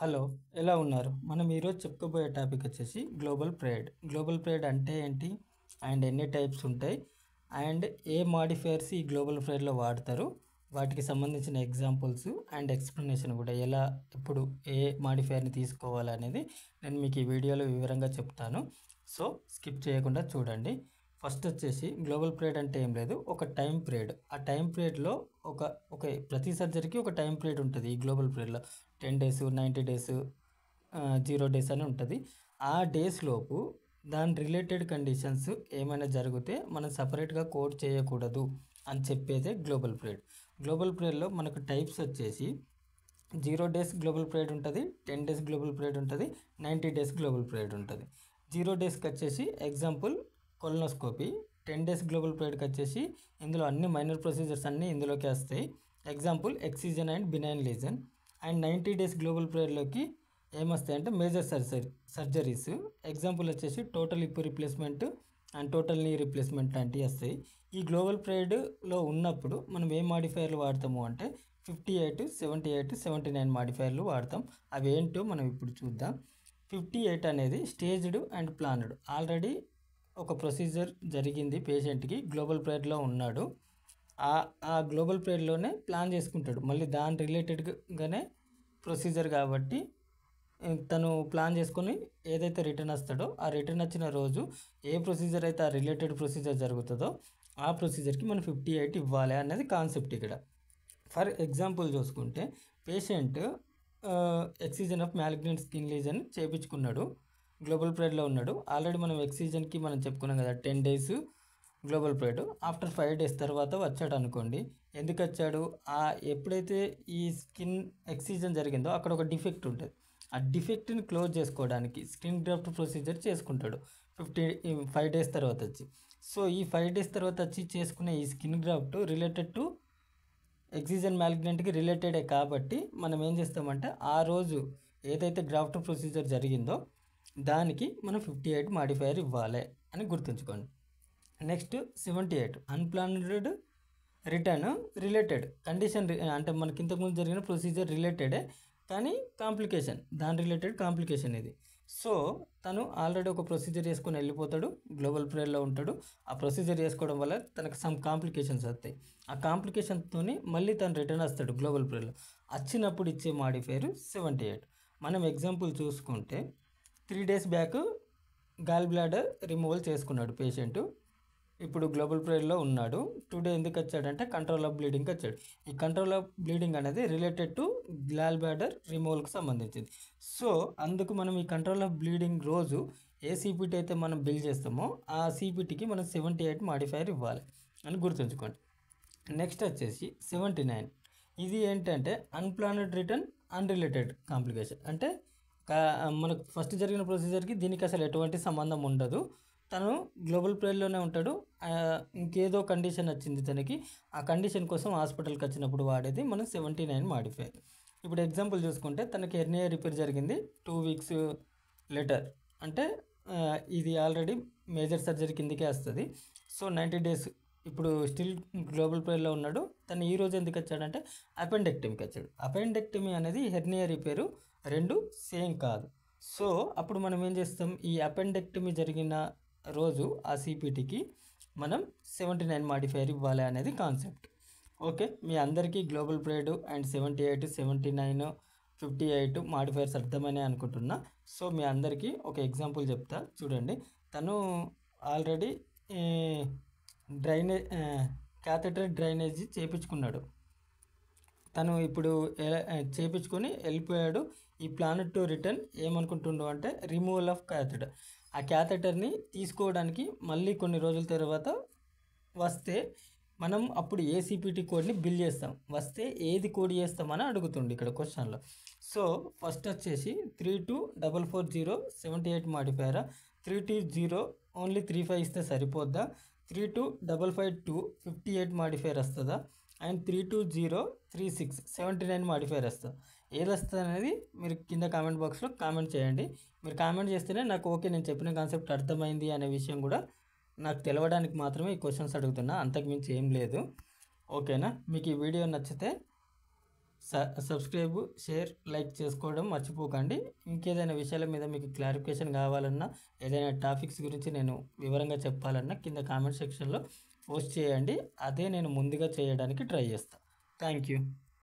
Hello, ఎలా ఉన్నారు? మనం ఈరోజు చెప్పుకోబోయే టాపిక్ వచ్చేసి గ్లోబల్ ప్రైడ్. గ్లోబల్ ప్రైడ్ అంటే ఏంటి? అండ్ ఎన్ని టైప్స్ ఉంటాయి? అండ్ ఏ మాడిఫైయర్స్ ఈ గ్లోబల్ ప్రైడ్లో వాడతారు? వాటికి సంబంధించిన ఎగ్జాంపుల్స్ అండ్ ఎక్స్ప్లెనేషన్ కూడా ఎలా ఇప్పుడు ఏ మాడిఫైయర్ని తీసుకోవాలనేది నేను మీకు ఈ వీడియోలో వివరంగా చెప్తాను. సో స్కిప్ చేయకుండా చూడండి. ఫస్ట్ వచ్చేసి గ్లోబల్ పీరియడ్ అంటే ఏం లేదు, ఒక టైం పీరియడ్. ఆ టైం పీరియడ్లో ఒక ఒక ప్రతి సర్జరీకి ఒక టైం పీరియడ్ ఉంటుంది. ఈ గ్లోబల్ పీరియడ్లో 10 డేస్, 90 డేస్, 0 డేస్ అని ఉంటుంది. ఆ డేస్ లోపు దాని రిలేటెడ్ కండిషన్స్ ఏమైనా జరిగితే మనం సపరేట్గా కోడ్ చేయకూడదు అని చెప్పేదే గ్లోబల్ పీరియడ్. గ్లోబల్ పీరియడ్లో మనకు టైప్స్ వచ్చేసి 0 డేస్ గ్లోబల్ పీరియడ్ ఉంటుంది, 10 డేస్ గ్లోబల్ పీరియడ్ ఉంటుంది, 90 డేస్ గ్లోబల్ పీరియడ్ ఉంటుంది. 0 డేస్కి వచ్చేసి ఎగ్జాంపుల్ కొలనోస్కోపీ. 10 డేస్ గ్లోబల్ పీరియడ్కి వచ్చేసి ఇందులో అన్ని మైనర్ ప్రొసీజర్స్ అన్నీ ఇందులోకి వస్తాయి. Example excision and benign lesion. And 90 days global పీరియడ్లోకి ఏమొస్తాయి అంటే మేజర్ సర్జరీస్. ఎగ్జాంపుల్ వచ్చేసి total hip replacement and total knee replacement లాంటివి వస్తాయి. ఈ గ్లోబల్ పీరియడ్లో ఉన్నప్పుడు మనం ఏ మాడిఫైయర్లు వాడతాము అంటే 58, 78, 79 మాడిఫైయర్లు వాడతాం. అవి ఏంటో మనం ఇప్పుడు చూద్దాం. 58 అనేది స్టేజ్డ్ అండ్ ప్లాన్డ్. ఆల్రెడీ ఒక ప్రొసీజర్ జరిగింది, పేషెంట్కి గ్లోబల్ పీరియడ్లో ఉన్నాడు. ఆ గ్లోబల్ పీరియడ్లోనే ప్లాన్ చేసుకుంటాడు, మళ్ళీ దాని రిలేటెడ్గానే ప్రొసీజర్ కాబట్టి తను ప్లాన్ చేసుకొని ఏదైతే రిటర్న్ వస్తాడో ఆ రిటర్న్ వచ్చిన రోజు ఏ ప్రొసీజర్ అయితే ఆ రిలేటెడ్ ప్రొసీజర్ జరుగుతుందో ఆ ప్రొసీజర్కి మనం 58 ఇవ్వాలి అనేది కాన్సెప్ట్ ఇక్కడ. ఫర్ ఎగ్జాంపుల్ చూసుకుంటే patient excision of malignant skin lesion చేయించుకున్నాడు, గ్లోబల్ పీరియడ్లో ఉన్నాడు. ఆల్రెడీ మనం ఎక్సిజన్కి మనం చెప్పుకున్నాం కదా 10 days global period. After 5 days తర్వాత వచ్చాడు అనుకోండి. ఎందుకు వచ్చాడు? ఎప్పుడైతే ఈ స్కిన్ ఎక్సిజన్ జరిగిందో అక్కడ ఒక డిఫెక్ట్ ఉంటుంది. ఆ డిఫెక్ట్ని క్లోజ్ చేసుకోవడానికి స్కిన్ గ్రాఫ్ట్ ప్రొసీజర్ చేసుకుంటాడు 5 డేస్ తర్వాత వచ్చి. సో ఈ 5 డేస్ తర్వాత వచ్చి చేసుకునే ఈ స్కిన్ గ్రాఫ్ట్ రిలేటెడ్ టు ఎక్సిజన్ మ్యాలిగ్నెంట్కి రిలేటెడే కాబట్టి మనం ఏం చేస్తామంటే ఆ రోజు ఏదైతే గ్రాఫ్ట్ ప్రొసీజర్ జరిగిందో దానికి మనం 58 మాడిఫైయర్ ఇవ్వాలి అని గుర్తుంచుకోండి. Next 78 unplanned return related condition, అంటే మనకి ఇంతకుముందు జరిగిన ప్రొసీజర్ రిలేటెడే కానీ కాంప్లికేషన్, దాని రిలేటెడ్ కాంప్లికేషన్ ఇది. సో తను ఆల్రెడీ ఒక ప్రొసీజర్ చేసుకొని వెళ్ళిపోతాడు, గ్లోబల్ పీరియడ్లో ఉంటాడు. ఆ ప్రొసీజర్ చేసుకోవడం వల్ల తనకు సమ్ కాంప్లికేషన్స్ వస్తాయి. ఆ కాంప్లికేషన్తో మళ్ళీ తను రిటర్న్ వస్తాడు గ్లోబల్ పీరియడ్లో. వచ్చినప్పుడు ఇచ్చే మాడిఫైయర్ 78. మనం ఎగ్జాంపుల్ చూసుకుంటే 3 days back gall bladder removal చేసుకున్నాడు పేషెంట్, ఇప్పుడు గ్లోబల్ పీరియడ్లో ఉన్నాడు. టుడే ఎందుకు వచ్చాడంటే కంట్రోల్ ఆఫ్ బ్లీడింగ్కి వచ్చాడు. ఈ కంట్రోల్ ఆఫ్ బ్లీడింగ్ అనేది రిలేటెడ్ టు గాల్ బ్లాడర్ రిమూవల్కి సంబంధించింది. సో అందుకు మనం ఈ కంట్రోల్ ఆఫ్ బ్లీడింగ్ రోజు ఏ సిపిటీ అయితే మనం బిల్ చేస్తామో ఆ సిపిటీకి మనం 78 మాడిఫైయర్ ఇవ్వాలి అని గుర్తుంచుకోండి. నెక్స్ట్ వచ్చేసి 79. ఇది ఏంటంటే అన్ప్లాన్డ్ రిటర్న్ అన్రిలేటెడ్ కాంప్లికేషన్. అంటే మనకు ఫస్ట్ జరిగిన ప్రొసీజర్కి దీనికి అసలు ఎటువంటి సంబంధం ఉండదు. తను గ్లోబల్ పీరియడ్లోనే ఉంటాడు. ఇంకేదో కండిషన్ వచ్చింది తనకి, ఆ కండిషన్ కోసం హాస్పిటల్కి వచ్చినప్పుడు వాడేది మనం 79 మాడిఫైయర్. ఇప్పుడు ఎగ్జాంపుల్ చూసుకుంటే తనకి హెర్నియా రిపేర్ జరిగింది 2 వీక్స్ లేటర్, అంటే ఇది ఆల్రెడీ మేజర్ సర్జరీ కిందకే వస్తుంది. సో 90 డేస్ ఇప్పుడు స్టిల్ గ్లోబల్ పీరియడ్లో ఉన్నాడు. తను ఈ రోజు ఎందుకు వచ్చాడంటే అపెండెక్టమీకి వచ్చాడు. అపెండెక్టమీ అనేది హెర్నియా రిపేరు రెండు సేమ్ కాదు. సో అప్పుడు మనం ఏం చేస్తాం, ఈ అపెండెక్టమీ జరిగిన రోజు ఆ సిపిటీకి మనం 79 మాడిఫైయర్ ఇవ్వాలి అనేది కాన్సెప్ట్. ఓకే, మీ అందరికీ గ్లోబల్ పీరియడ్ అండ్ 78, 79, 58 మాడిఫైయర్స్ అర్థమని అనుకుంటున్నా. సో మీ అందరికీ ఒక ఎగ్జాంపుల్ చెప్తా చూడండి. తను ఆల్రెడీ క్యాథెటర్ డ్రైనేజ్ చేయించుకున్నాడు. తను ఇప్పుడు చేయించుకొని వెళ్ళిపోయాడు. ఈ ప్లానెట్ టు రిటర్న్ ఏమనుకుంటుండో అంటే రిమూవల్ ఆఫ్ క్యాథెటర్. ఆ క్యాథెటర్ని తీసుకోవడానికి మళ్ళీ కొన్ని రోజుల తర్వాత వస్తే మనం అప్పుడు ఏ సిపిటీ కోడ్ని బిల్ చేస్తాం, వస్తే ఏది కోడ్ చేస్తామని అడుగుతుండే ఇక్కడ క్వశ్చన్లో. సో ఫస్ట్ వచ్చేసి 32440 78 మాడిఫైయరా, 320 ఓన్లీ 35 ఇస్తే సరిపోద్దా, 32552 58 మాడిఫైయర్ వస్తుందా, అండ్ 32036 79 మాడిఫైయర్ వస్తుంది. ఏది వస్తుంది అనేది మీరు కింద కామెంట్ బాక్స్లో కామెంట్ చేయండి. మీరు కామెంట్ చేస్తేనే నాకు ఓకే నేను చెప్పిన కాన్సెప్ట్ అర్థమైంది అనే విషయం కూడా నాకు తెలవడానికి మాత్రమే ఈ క్వశ్చన్స్ అడుగుతున్నా, అంతకుమించి ఏం లేదు. ఓకేనా? మీకు ఈ వీడియో నచ్చితే సబ్స్క్రైబ్, షేర్, లైక్ చేసుకోవడం మర్చిపోకండి. ఇంకేదైనా విషయాల మీద మీకు క్లారిఫికేషన్ కావాలన్నా, ఏదైనా టాపిక్స్ గురించి నేను వివరంగా చెప్పాలన్నా కింద కామెంట్ సెక్షన్లో పోస్ట్ చేయండి. అదే నేను ముందుగా చేయడానికి ట్రై చేస్తాను. Thank you.